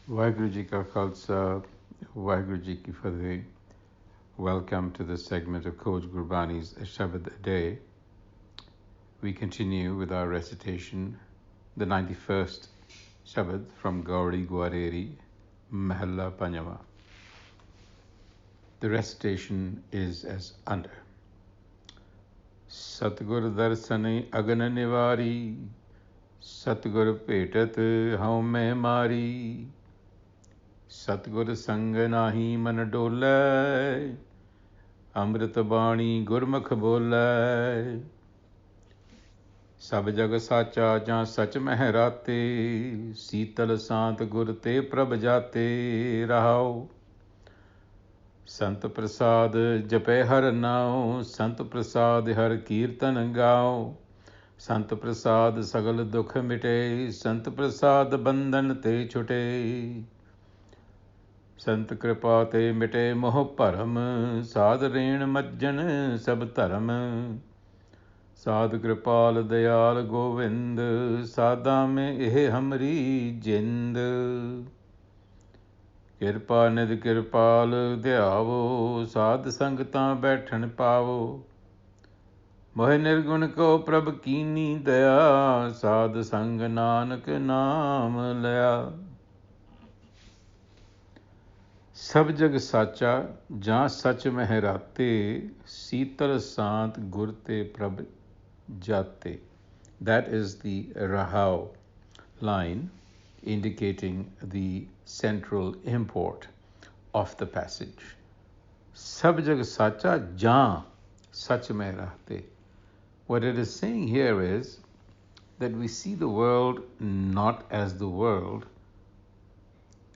Waheguru Ji Ka Khalsa, Waheguru Ji Ki Fateh. Welcome to this segment of Coach Gurbani's a-sabad-a-day. We continue with our recitation, the 91st Shabad from Gauri Gwareri, Mahalla Panjava. The recitation is as under. Satgur Darsan Agan Nivari, Satgur Petat Haume Mari, Satgur Sang Nahi Man Dole, Amrit Bani Gurmukh Bole, Sab Jag Sacha Jan Sach Meh Rate, Seetal Sant Gur Te Prabh Jate Rahao, Sant Prasad Jape Har Nao, Sant Prasad Har Kirtan Gao, Sant Prasad Sagal Dukh Mite, Sant Prasad Bandhan Te Chute, Sant Kripa Te Mite Moh Param, Sad Reen Majjan Sab Dharam, Sad Kripal Dayal Govind, Sada Mein Eh Hamri Jind, Kirpa Nid Kirpal Dhyavo, Sad Sangta Baithan Pavo, Moh Nirgun Ko Prabh Kini Daya, Sad Sang Nanak Naam Laya. Sab jag sacha, jan sach meh rate, seetal sant gur te prabh jate. That is the Rahao line indicating the central import of the passage. Sab jag sacha, jan sach meh rate. What it is saying here is that we see the world not as the world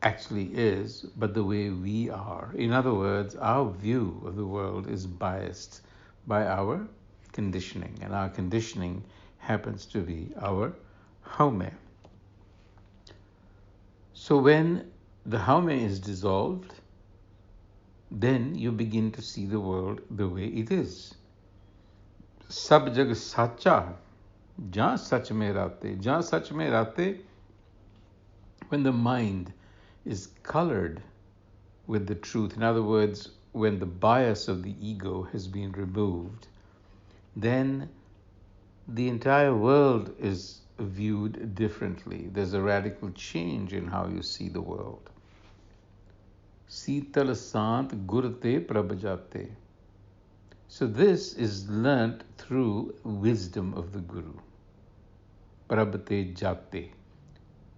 actually is, but the way we are. In other words, our view of the world is biased by our conditioning, and our conditioning happens to be our haume. So when the haume is dissolved, then you begin to see the world the way it is. Sab jag sacha, jan sach mein rate. Jan sach mein rate, when the mind is colored with the truth. In other words, when the bias of the ego has been removed, then the entire world is viewed differently. There's a radical change in how you see the world. Seetal Sant Gur Te Prabh Jate. So this is learnt through wisdom of the Guru. Prabh Te Jate.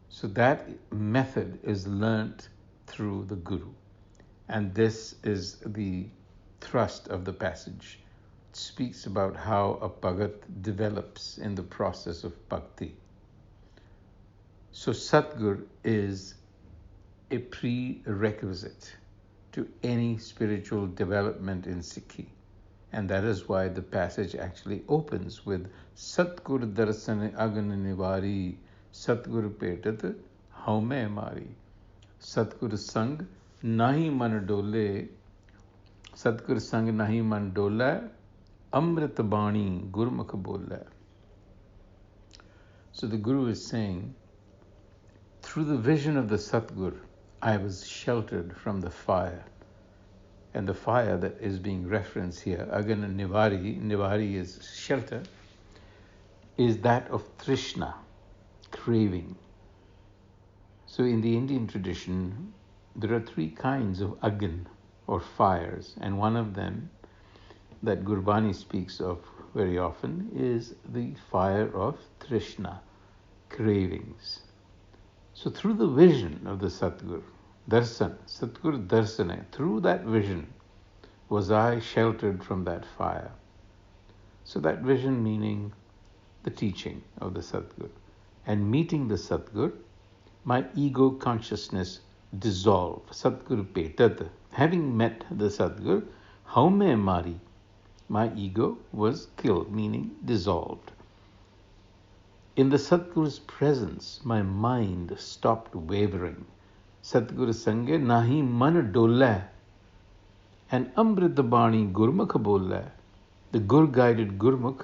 So that method is learnt through the Guru. And this is the thrust of the passage. It speaks about how a Bhagat develops in the process of bhakti. So Satgur is a prerequisite to any spiritual development in Sikhi. And that is why the passage actually opens with Satgur Darsan Agan Nivari, Satgur Petat Haume Mari. Satgur Sang Nahi Man Dole, Satgur Sang Nahi Man Dole, Amrit Bani Gurmukh Bole. So the Guru is saying, through the vision of the Satgur, I was sheltered from the fire. And the fire that is being referenced here, Agan Nivari, Nivari is shelter, is that of Trishna, craving. So in the Indian tradition, there are three kinds of agan or fires, and one of them that Gurbani speaks of very often is the fire of Trishna, cravings. So through the vision of the Satgur, Darsan, Satgur Darsan, through that vision was I sheltered from that fire. So that vision meaning the teaching of the Satgur. And meeting the Satgur, my ego consciousness dissolved. Satgur Petat. Having met the Satgur, Haume Mari, my ego was killed, meaning dissolved. In the Satgur's presence, my mind stopped wavering. Satgur Sange Nahi Man Dole, and Amrit Bani Gurmukh Bole. The Gur-guided Gurmukh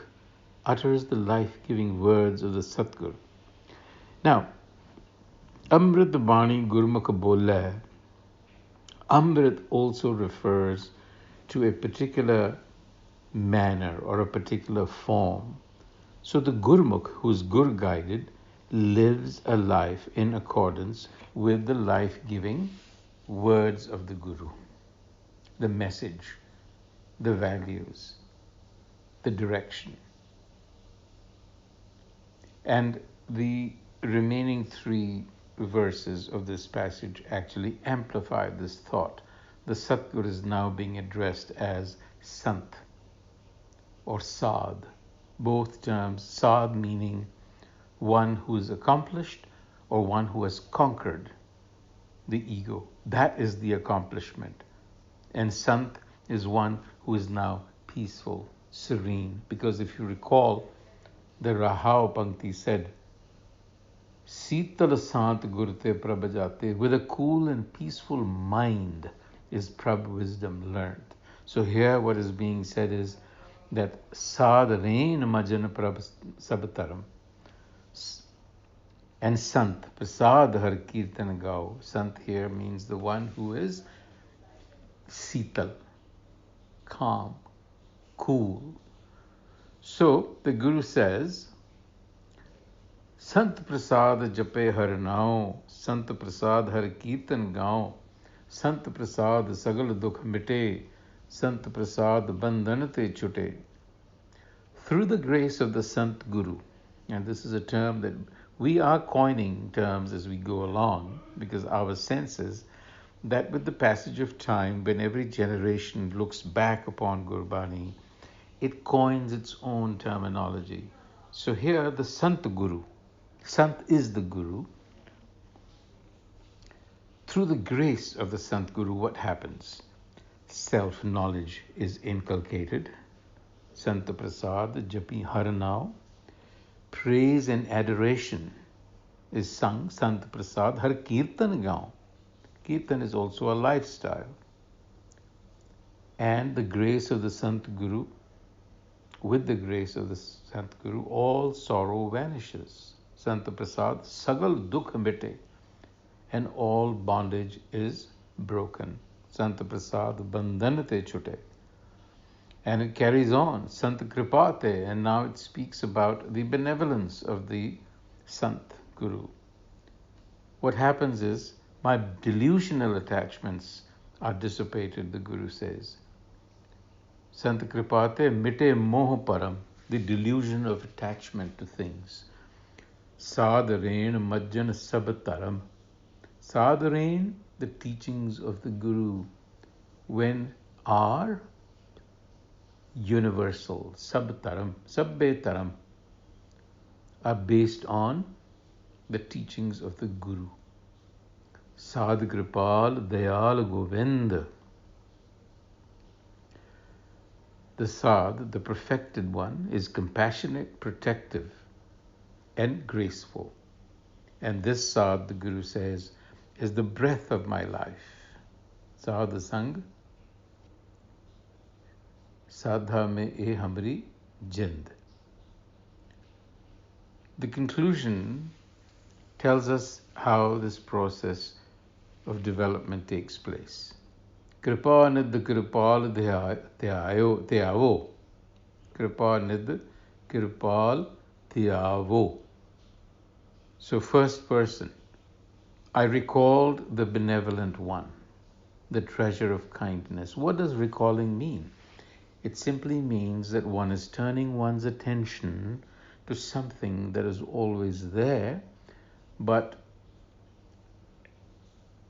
utters the life-giving words of the Satgur. Now, Amrit Bani Gurmukh Bole. Amrit also refers to a particular manner or a particular form. So the Gurmukh, who's Gur guided, lives a life in accordance with the life-giving words of the Guru, the message, the values, the direction. And the remaining 3 verses of this passage actually amplify this thought. The Satgur is now being addressed as Sant or Sad. Both terms, Sad meaning one who is accomplished or one who has conquered the ego. That is the accomplishment. And Sant is one who is now peaceful, serene. Because if you recall, the Rahao Pankti said, Sital Sant Gurte Prabh Jate, with a cool and peaceful mind is Prabh wisdom learned. So here what is being said is that Sad Rain Majan Prabh Sabtaram and Sant Prasad Har Kirtan Gao. Sant here means the one who is Sital, calm, cool. So the Guru says, Sant Prasad Jape Har Nao, Sant Prasad Har Kirtan Gao, Sant Prasad Sagal Dukh Mite, Sant Prasad Bandhan Te Chute. Through the grace of the Sant Guru, and this is a term that we are coining terms as we go along, because our sense is that with the passage of time, when every generation looks back upon Gurbani, it coins its own terminology. So here, the Sant Guru, Sant is the Guru. Through the grace of the Sant Guru, what happens? Self-knowledge is inculcated. Sant Prasad Japi Haranao. Praise and adoration is sung. Sant Prasad Har Kirtan Gao. Kirtan is also a lifestyle. And the grace of the Sant Guru, with the grace of the Sant Guru, all sorrow vanishes. Sant Prasad Sagal Dukh Mite, and all bondage is broken. Sant Prasad Bandhan Te Chute. And it carries on, Sant Kripate, and now it speaks about the benevolence of the Sant Guru. What happens is, my delusional attachments are dissipated, the Guru says. Sant Kripate Mite Moh Param, the delusion of attachment to things. Sadharain Majjan Sabtaram. Sadharain, the teachings of the Guru, when are universal, Sabtaram, Sabbetaram, are based on the teachings of the Guru. Sadh Kripal Dayal Govind. The Sadh, the perfected one, is compassionate, protective, and graceful. And this Sadh, the Guru says, is the breath of my life. Sadh Sang, Sadha me e hamri jind. The conclusion tells us how this process of development takes place. Kripa nid kripal tyavo. Kripa nid kripal tyavo. So first person, I recalled the benevolent one, the treasure of kindness. What does recalling mean? It simply means that one is turning one's attention to something that is always there, but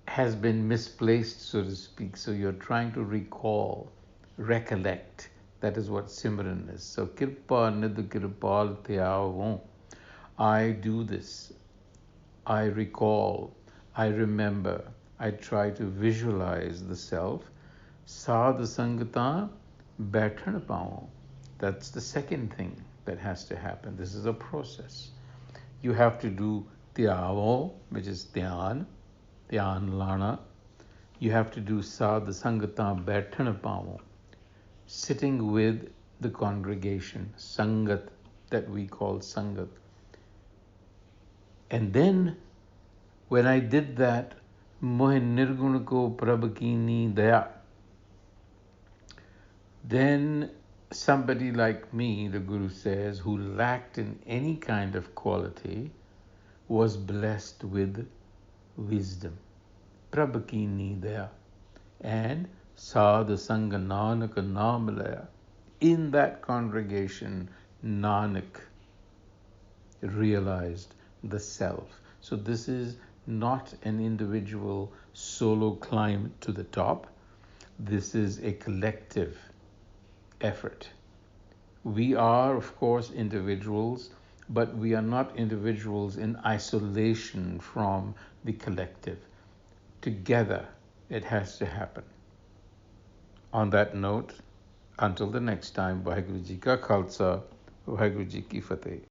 has been misplaced, so to speak. So you're trying to recall, recollect. That is what Simran is. So Kirpa Nid Kirpal Tyavo. I do this. I recall. I remember. I try to visualize the self. Sadh Sangata Baithan Pao. That's the second thing that has to happen. This is a process. You have to do Tyavo, which is Dhyan Lana. You have to do Sadh Sangata Baithan Pao, sitting with the congregation, Sangat, that we call Sangat. And then When I did that, mohe nirgun ko prabh kini daya, then somebody like me, the Guru says, who lacked in any kind of quality, was blessed with wisdom. Prabh kini daya. And Sad Sanga Nanak Naam Laya. In that congregation, Nanak realized the self. So this is not an individual solo climb to the top. This is a collective effort. We are, of course, individuals, but we are not individuals in isolation from the collective. Together, it has to happen. On that note, until the next time, Vaheguru Ji Ka Khalsa, Vaheguru Ji Ki Fateh.